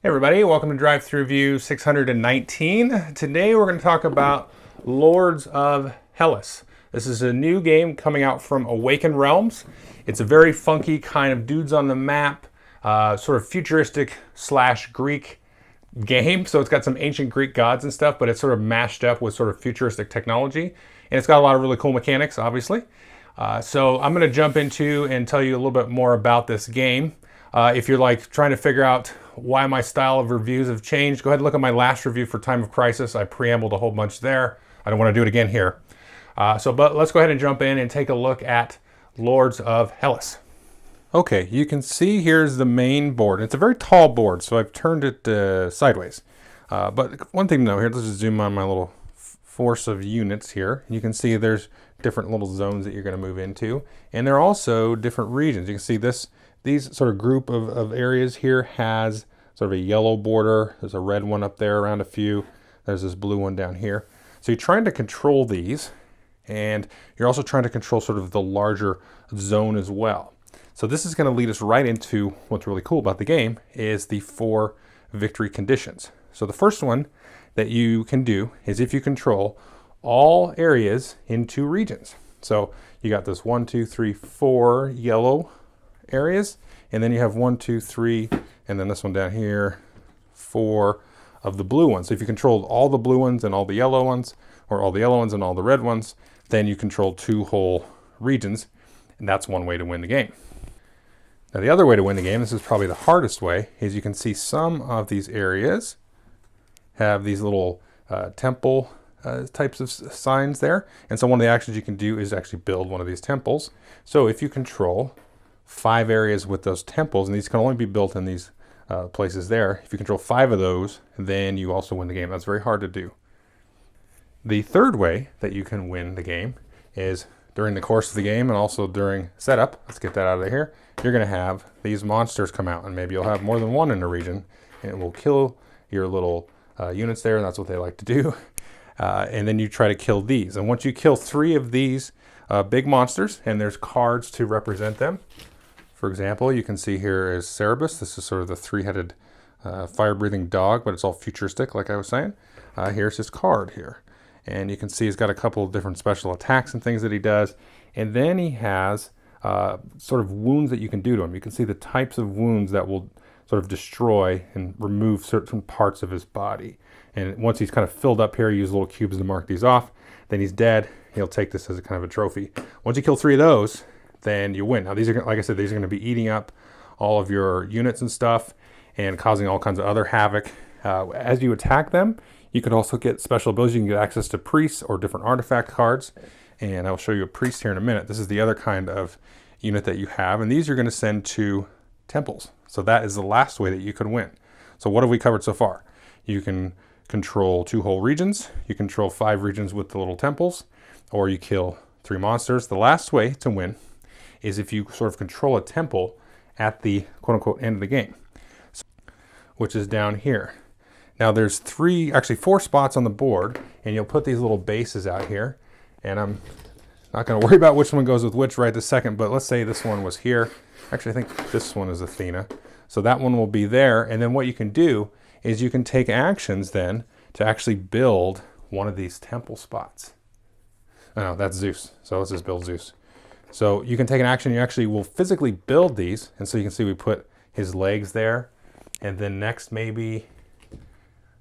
Hey everybody, welcome to Drive Thru Review 619. Today we're going to talk about Lords of Hellas. This is a new game coming out from Awakened Realms. It's a very funky kind of dudes on the map, sort of futuristic slash Greek game. So it's got some ancient Greek gods and stuff, but it's sort of mashed up with sort of futuristic technology. And it's got a lot of really cool mechanics, obviously. So I'm going to jump into and tell you a little bit more about this game. If you're like trying to figure out why my style of reviews have changed, go ahead and look at my last review for Time of Crisis. I preambled a whole bunch there. I don't want to do it again here. But let's go ahead and jump in and take a look at Lords of Hellas. Okay, you can see here's the main board. It's a very tall board, so I've turned it sideways. But one thing to know here, let's just zoom on my little force of units here. You can see there's different little zones that you're going to move into. And there are also different regions. You can see these sort of group of areas here has sort of a yellow border. There's a red one up there around a few. There's this blue one down here. So you're trying to control these, and you're also trying to control sort of the larger zone as well. So this is going to lead us right into what's really cool about the game is the 4 victory conditions. So the first one that you can do is if you control all areas in 2 regions. So you got this 1, 2, 3, 4 yellow areas, and then you have 1, 2, 3, and then this one down here, 4 of the blue ones. So if you controlled all the blue ones and all the yellow ones, or all the yellow ones and all the red ones, then you control 2 whole regions, and that's one way to win the game. Now the other way to win the game, this is probably the hardest way, is you can see some of these areas have these little temple types of signs there, and so one of the actions you can do is actually build one of these temples. So if you control 5 areas with those temples, and these can only be built in these places there. If you control 5 of those, then you also win the game. That's very hard to do. The third way that you can win the game is during the course of the game and also during setup. Let's get that out of here. You're going to have these monsters come out, and maybe you'll have more than one in a region, and it will kill your little units there, and that's what they like to do. And then you try to kill these. And once you kill 3 of these big monsters, and there's cards to represent them. For example, you can see here is Cerberus. This is sort of the 3-headed fire-breathing dog, but it's all futuristic, like I was saying. Here's his card here. And you can see he's got a couple of different special attacks and things that he does. And then he has sort of wounds that you can do to him. You can see the types of wounds that will sort of destroy and remove certain parts of his body. And once he's kind of filled up here, you use little cubes to mark these off. Then he's dead. He'll take this as a kind of a trophy. Once you kill 3 of those, then you win. Now these are, like I said, these are going to be eating up all of your units and stuff and causing all kinds of other havoc. As you attack them, you can also get special abilities. You can get access to priests or different artifact cards. And I'll show you a priest here in a minute. This is the other kind of unit that you have. And these you're going to send to temples. So that is the last way that you can win. So what have we covered so far? You can control 2 whole regions. You control 5 regions with the little temples. Or you kill 3 monsters. The last way to win is if you sort of control a temple at the quote-unquote end of the game, which is down here. Now there's 4 spots on the board, and you'll put these little bases out here, and I'm not going to worry about which one goes with which right this second, but let's say this one was here. Actually, I think this one is Athena. So that one will be there, and then what you can do is you can take actions then to actually build one of these temple spots. Oh, no, that's Zeus. So let's just build Zeus. So you can take an action, you actually will physically build these, and so you can see we put his legs there, and then next maybe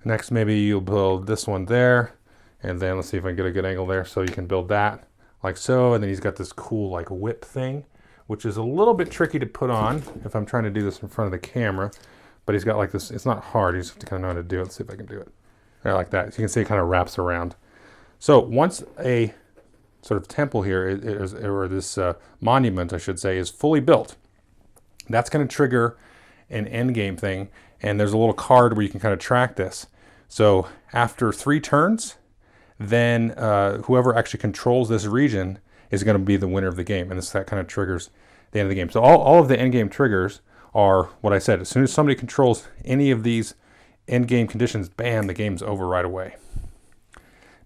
you'll build this one there, and then let's see if I can get a good angle there, so you can build that like so, and then he's got this cool like whip thing, which is a little bit tricky to put on if I'm trying to do this in front of the camera, but he's got like this, it's not hard, you just have to kind of know how to do it. Let's see if I can do it. There, like that. So you can see it kind of wraps around. So once a sort of temple here, or this monument, I should say, is fully built, that's going to trigger an end game thing, and there's a little card where you can kind of track this. So after 3 turns, then whoever actually controls this region is going to be the winner of the game, and that kind of triggers the end of the game. So all of the end game triggers are what I said. As soon as somebody controls any of these end game conditions, bam, the game's over right away.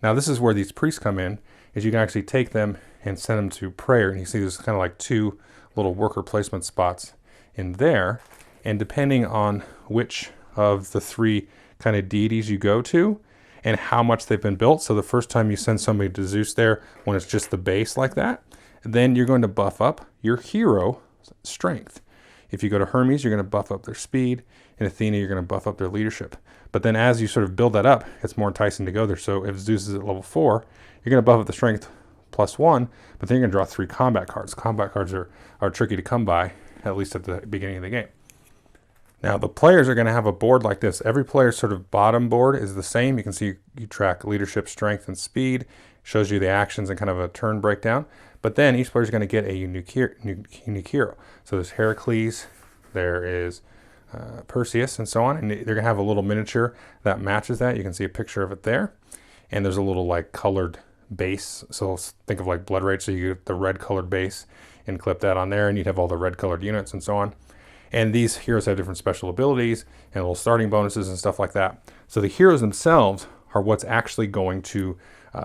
Now this is where these priests come in, is you can actually take them and send them to prayer. And you see there's kind of like 2 little worker placement spots in there. And depending on which of the 3 kind of deities you go to and how much they've been built. So the first time you send somebody to Zeus there, when it's just the base like that, then you're going to buff up your hero strength. If you go to Hermes, you're going to buff up their speed, and Athena, you're going to buff up their leadership. But then as you sort of build that up, it's more enticing to go there. So if Zeus is at level 4, you're going to buff up the strength +1, but then you're going to draw 3 combat cards. Combat cards are tricky to come by, at least at the beginning of the game. Now, the players are going to have a board like this. Every player's sort of bottom board is the same. You can see you track leadership, strength, and speed. Shows you the actions and kind of a turn breakdown. But then each player is going to get a unique hero. So there's Heracles, there is Perseus, and so on. And they're going to have a little miniature that matches that. You can see a picture of it there. And there's a little like colored base. So think of like Blood Rage. So you get the red colored base and clip that on there. And you'd have all the red colored units and so on. And these heroes have different special abilities and little starting bonuses and stuff like that. So the heroes themselves are what's actually going to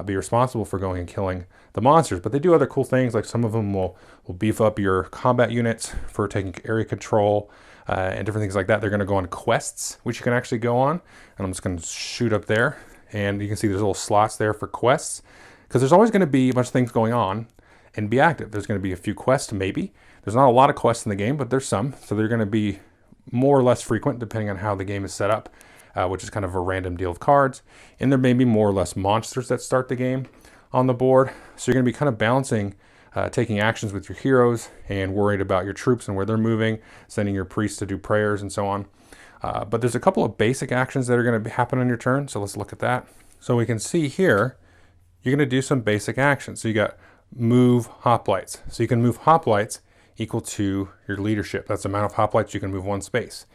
be responsible for going and killing the monsters. But they do other cool things, like some of them will beef up your combat units for taking area control and different things like that. They're going to go on quests, which you can actually go on. And I'm just going to shoot up there. And you can see there's little slots there for quests, because there's always going to be a bunch of things going on and be active. There's going to be a few quests, maybe. There's not a lot of quests in the game, but there's some. So they're going to be more or less frequent depending on how the game is set up, which is kind of a random deal of cards. And there may be more or less monsters that start the game on the board. So you're going to be kind of balancing taking actions with your heroes and worried about your troops and where they're moving, sending your priests to do prayers and so on. But there's a couple of basic actions that are going to happen on your turn. So let's look at that. So we can see here, you're going to do some basic actions. So you got move hoplites. So you can move hoplites equal to your leadership. That's the amount of hoplites you can move 1 space.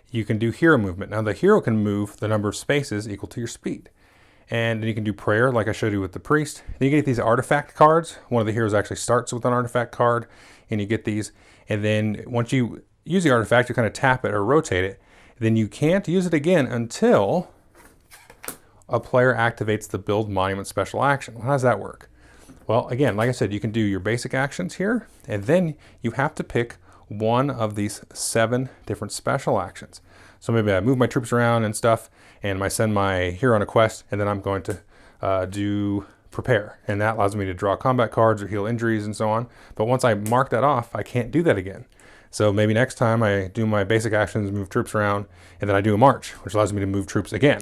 You can do hero movement. Now the hero can move the number of spaces equal to your speed. And then you can do prayer like I showed you with the priest. Then you get these artifact cards. One of the heroes actually starts with an artifact card, and you get these. And then once you use the artifact, you kind of tap it or rotate it. Then you can't use it again until a player activates the build monument special action. How does that work? Well, again, like I said, you can do your basic actions here, and then you have to pick one of these 7 different special actions. So maybe I move my troops around and stuff, and I send my hero on a quest, and then I'm going to do prepare. And that allows me to draw combat cards or heal injuries and so on. But once I mark that off, I can't do that again. So maybe next time I do my basic actions, move troops around, and then I do a march, which allows me to move troops again.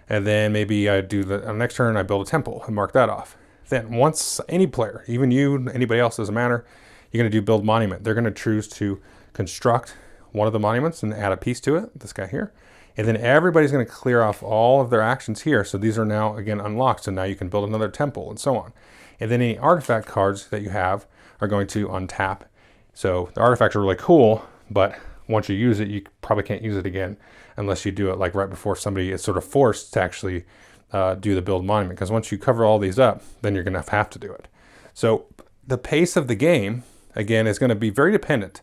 And then maybe I do on the next turn, I build a temple and mark that off. Then once any player, even you, anybody else, doesn't matter, you're going to do build monument. They're going to choose to construct one of the monuments and add a piece to it, this guy here. And then everybody's going to clear off all of their actions here. So these are now, again, unlocked. So now you can build another temple and so on. And then any artifact cards that you have are going to untap. So the artifacts are really cool, but once you use it, you probably can't use it again unless you do it like right before somebody is sort of forced to actually do the build monument, because once you cover all these up, then you're going to have to do it. So the pace of the game, again, is going to be very dependent,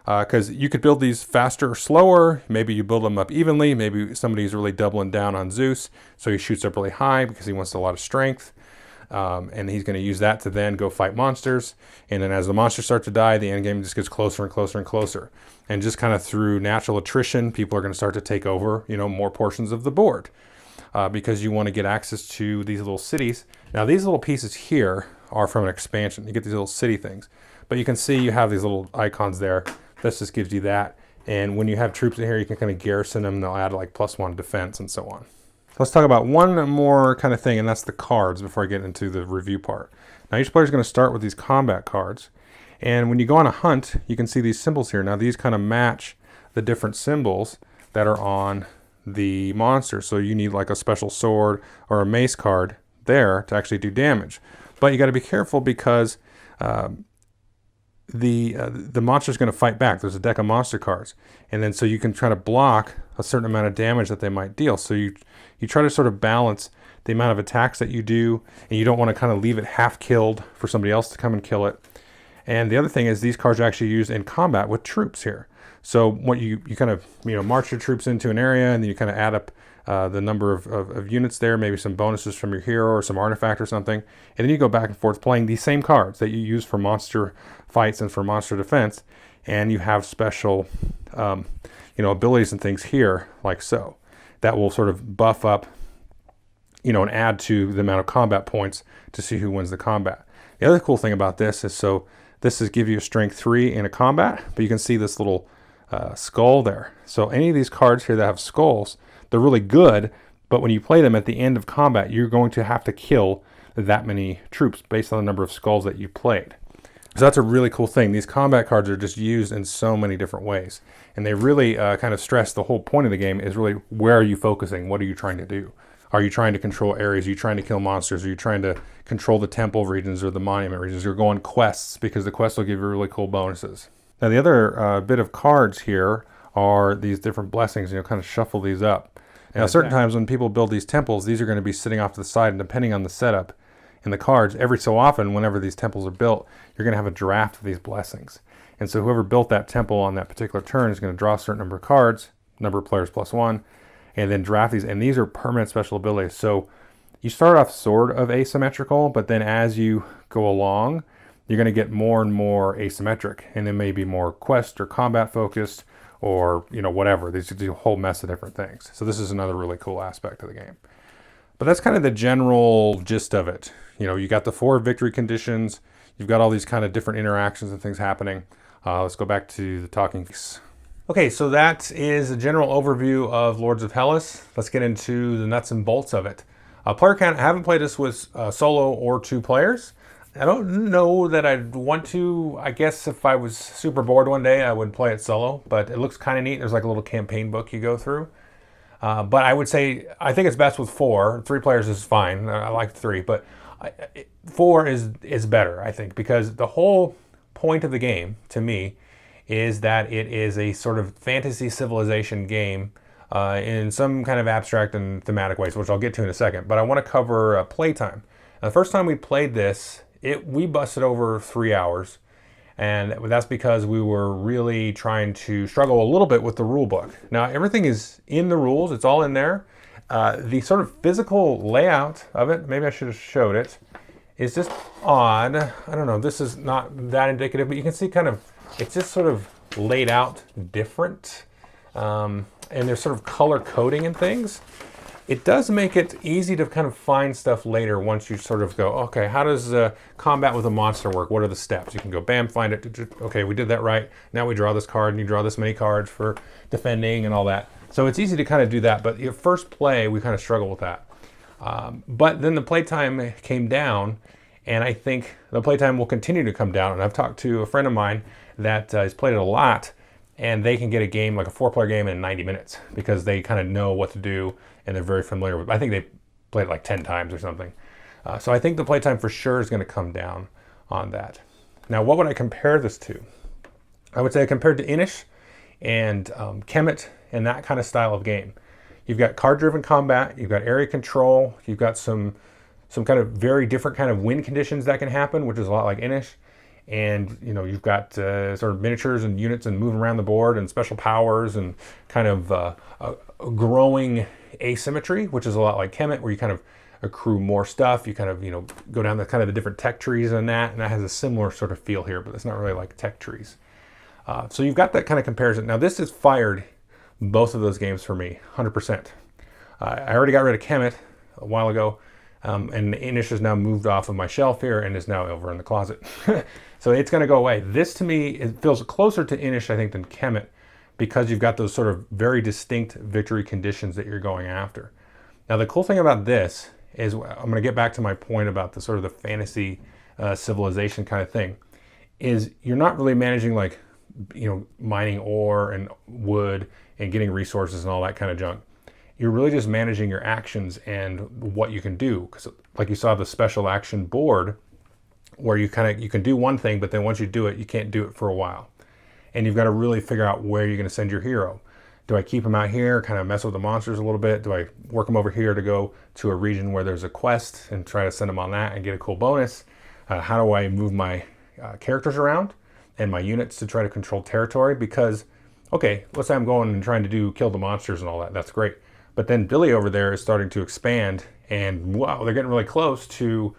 because you could build these faster or slower. Maybe you build them up evenly. Maybe somebody's really doubling down on Zeus, so he shoots up really high because he wants a lot of strength, and he's going to use that to then go fight monsters. And then as the monsters start to die, the end game just gets closer and closer and closer. And just kind of through natural attrition, people are going to start to take over, more portions of the board. Because you want to get access to these little cities. Now these little pieces here are from an expansion. You get these little city things. But you can see you have these little icons there. This just gives you that. And when you have troops in here, you can kind of garrison them. They'll add like +1 defense and so on. Let's talk about one more kind of thing, and that's the cards before I get into the review part. Now each player is going to start with these combat cards. And when you go on a hunt, you can see these symbols here. Now these kind of match the different symbols that are on the monster. So you need like a special sword or a mace card there to actually do damage. But you got to be careful because the monster is going to fight back. There's a deck of monster cards, and then so you can try to block a certain amount of damage that they might deal. So you try to sort of balance the amount of attacks that you do, and you don't want to kind of leave it half killed for somebody else to come and kill it. And the other thing is these cards are actually used in combat with troops here. So what you kind of march your troops into an area, and then you kind of add up the number of units there, maybe some bonuses from your hero or some artifact or something, and then you go back and forth playing these same cards that you use for monster fights and for monster defense. and you have special, abilities and things here, like so, that will sort of buff up, and add to the amount of combat points to see who wins the combat. The other cool thing about this is, this is give you a strength 3 in a combat, but you can see this little skull there. So any of these cards here that have skulls, they're really good, but when you play them at the end of combat, you're going to have to kill that many troops based on the number of skulls that you played. So that's a really cool thing. These combat cards are just used in so many different ways, and they really kind of stress the whole point of the game is really, where are you focusing? What are you trying to do? Are you trying to control areas? Are you trying to kill monsters? Are you trying to control the temple regions or the monument regions? You're going quests, because the quests will give you really cool bonuses. Now the other bit of cards here are these different blessings. Kind of shuffle these up. Now certain times when people build these temples, these are going to be sitting off to the side, and depending on the setup in the cards, every so often, whenever these temples are built, you're going to have a draft of these blessings. And so whoever built that temple on that particular turn is going to draw a certain number of cards, number of players plus 1, and then draft these. And these are permanent special abilities. So you start off sort of asymmetrical, but then as you go along, you're going to get more and more asymmetric, and it may be more quest or combat focused, or whatever. There's a whole mess of different things. So this is another really cool aspect of the game. But that's kind of the general gist of it. You got the 4 victory conditions. You've got all these kind of different interactions and things happening. Let's go back to the talking. Okay, so that is a general overview of Lords of Hellas. Let's get into the nuts and bolts of it. Player count, I haven't played this with solo or 2 players. I don't know that I'd want to. I guess if I was super bored one day, I would play it solo, but it looks kind of neat. There's like a little campaign book you go through. But I would say, I think it's best with 4. 3 players is fine. I like 3, but 4 is better, I think, because the whole point of the game, to me, is that it is a sort of fantasy civilization game in some kind of abstract and thematic ways, which I'll get to in a second. But I want to cover playtime. Now, the first time we played this, we busted over 3 hours, and that's because we were really trying to struggle a little bit with the rule book. Now, everything is in the rules. It's all in there. The sort of physical layout of it, maybe I should have showed it, is just odd. I don't know, this is not that indicative, but you can see it's just sort of laid out different. And there's sort of color coding and things. It does make it easy to kind of find stuff later once you sort of go, okay, how does combat with a monster work? What are the steps? You can go, bam, find it. Okay, we did that right. Now we draw this card, and you draw this many cards for defending and all that. So it's easy to kind of do that, but your first play, we kind of struggle with that. But then the playtime came down, and I think the playtime will continue to come down. And I've talked to a friend of mine that has played it a lot, and they can get a game, like a 4-player game, in 90 minutes because they kind of know what to do, and they're very familiar with it. I think they played it like 10 times or something. So I think the playtime for sure is going to come down on that. Now, what would I compare this to? I would say I compared to Inis and Kemet and that kind of style of game. You've got card-driven combat, you've got area control, you've got some kind of very different kind of win conditions that can happen, which is a lot like Inis. And you've got sort of miniatures and units and moving around the board and special powers and kind of a growing asymmetry, which is a lot like Kemet, where you kind of accrue more stuff. You kind of go down the kind of the different tech trees and that has a similar sort of feel here, but it's not really like tech trees. So you've got that kind of comparison. Now this has fired both of those games for me, 100%. I already got rid of Kemet a while ago, and Inis has now moved off of my shelf here and is now over in the closet. So it's going to go away. This, to me, it feels closer to Inis, I think, than Kemet, because you've got those sort of very distinct victory conditions that you're going after. Now, the cool thing about this is, I'm going to get back to my point about the sort of the fantasy civilization kind of thing, is you're not really managing like, mining ore and wood and getting resources and all that kind of junk. You're really just managing your actions and what you can do. Because like you saw the special action board, where you can do one thing, but then once you do it, you can't do it for a while. And you've got to really figure out where you're going to send your hero. Do I keep him out here, kind of mess with the monsters a little bit? Do I work him over here to go to a region where there's a quest and try to send him on that and get a cool bonus? How do I move my characters around and my units to try to control territory? Because, okay, let's say I'm going and trying to kill the monsters and all that. That's great. But then Billy over there is starting to expand, and wow, they're getting really close to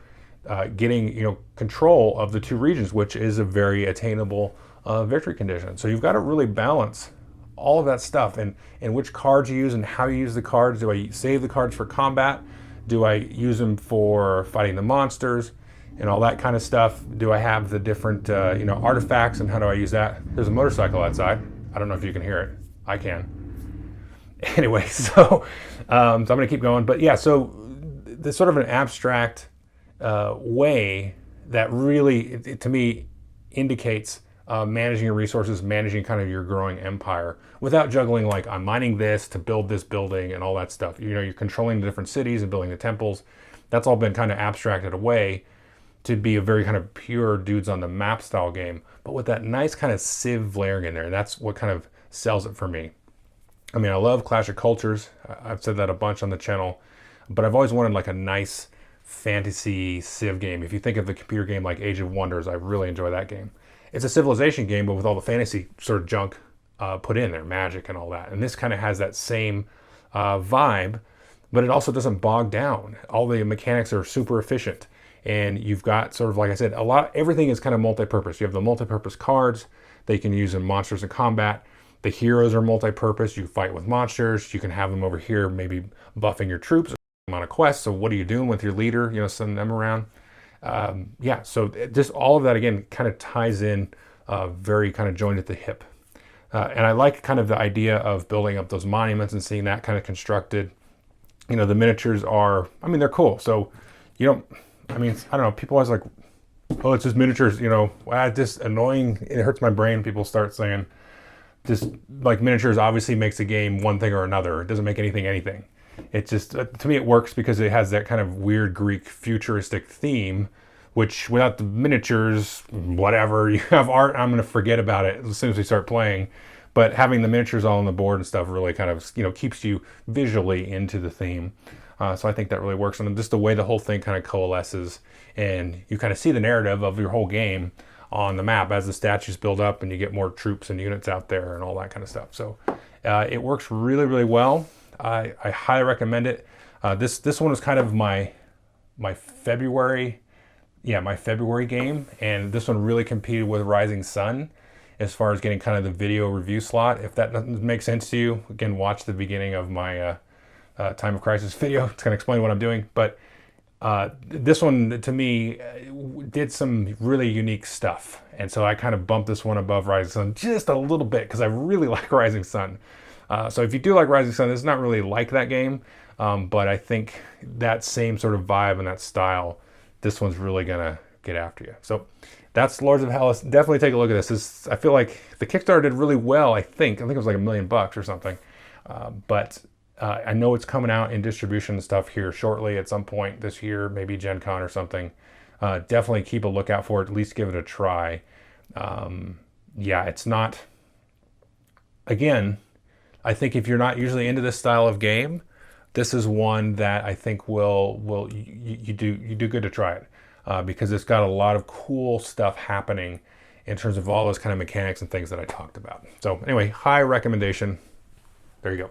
getting control of the two regions, which is a very attainable victory condition. So you've got to really balance all of that stuff and which cards you use and how you use the cards. Do I save the cards for combat? Do I use them for fighting the monsters and all that kind of stuff? Do I have the different artifacts, and how do I use that? There's a motorcycle outside. I don't know if you can hear it. I can. Anyway, so I'm going to keep going. But yeah, so there's sort of an abstract way that really, to me, indicates managing your resources, managing kind of your growing empire without juggling like I'm mining this to build this building and all that stuff. You're controlling the different cities and building the temples. That's all been kind of abstracted away to be a very kind of pure dudes on the map style game, but with that nice kind of Civ layering in there. And that's what kind of sells it for me. I mean, I love Clash of Cultures. I've said that a bunch on the channel, but I've always wanted like a nice fantasy Civ game. If you think of the computer game like Age of Wonders, I really enjoy that game. It's a civilization game, but with all the fantasy sort of junk put in there, magic and all that. And this kind of has that same vibe, but it also doesn't bog down. All the mechanics are super efficient. And you've got sort of, like I said, everything is kind of multi-purpose. You have the multi-purpose cards that you can use in monsters in combat. The heroes are multi-purpose. You fight with monsters. You can have them over here, maybe buffing your troops on a quest. So what are you doing with your leader? Sending them around. So just all of that, again, kind of ties in very kind of joined at the hip. And I like kind of the idea of building up those monuments and seeing that kind of constructed. The miniatures are, they're cool. So I don't know, people always like, oh, it's just miniatures, it's just annoying. It hurts my brain. People start saying just like miniatures obviously makes a game one thing or another. It doesn't make anything. It just, to me, it works because it has that kind of weird Greek futuristic theme, which without the miniatures, whatever, you have art, I'm going to forget about it as soon as we start playing. But having the miniatures all on the board and stuff really kind of, keeps you visually into the theme. So I think that really works. And just the way the whole thing kind of coalesces and you kind of see the narrative of your whole game on the map as the statues build up and you get more troops and units out there and all that kind of stuff. So it works really, really well. I highly recommend it. This one was kind of my February game, and this one really competed with Rising Sun as far as getting kind of the video review slot. If that doesn't make sense to you, again, watch the beginning of my Time of Crisis video. It's going to explain what I'm doing. But this one, to me, did some really unique stuff. And so I kind of bumped this one above Rising Sun just a little bit because I really like Rising Sun. So if you do like Rising Sun, it's not really like that game. But I think that same sort of vibe and that style, this one's really going to get after you. So that's Lords of Hellas. Definitely take a look at this. I feel like the Kickstarter did really well, I think. I think it was like $1 million or something. But I know it's coming out in distribution and stuff here shortly at some point this year, maybe Gen Con or something. Definitely keep a lookout for it. At least give it a try. It's not... Again, I think if you're not usually into this style of game, this is one that I think you do good to try it because it's got a lot of cool stuff happening in terms of all those kind of mechanics and things that I talked about. So anyway, high recommendation. There you go.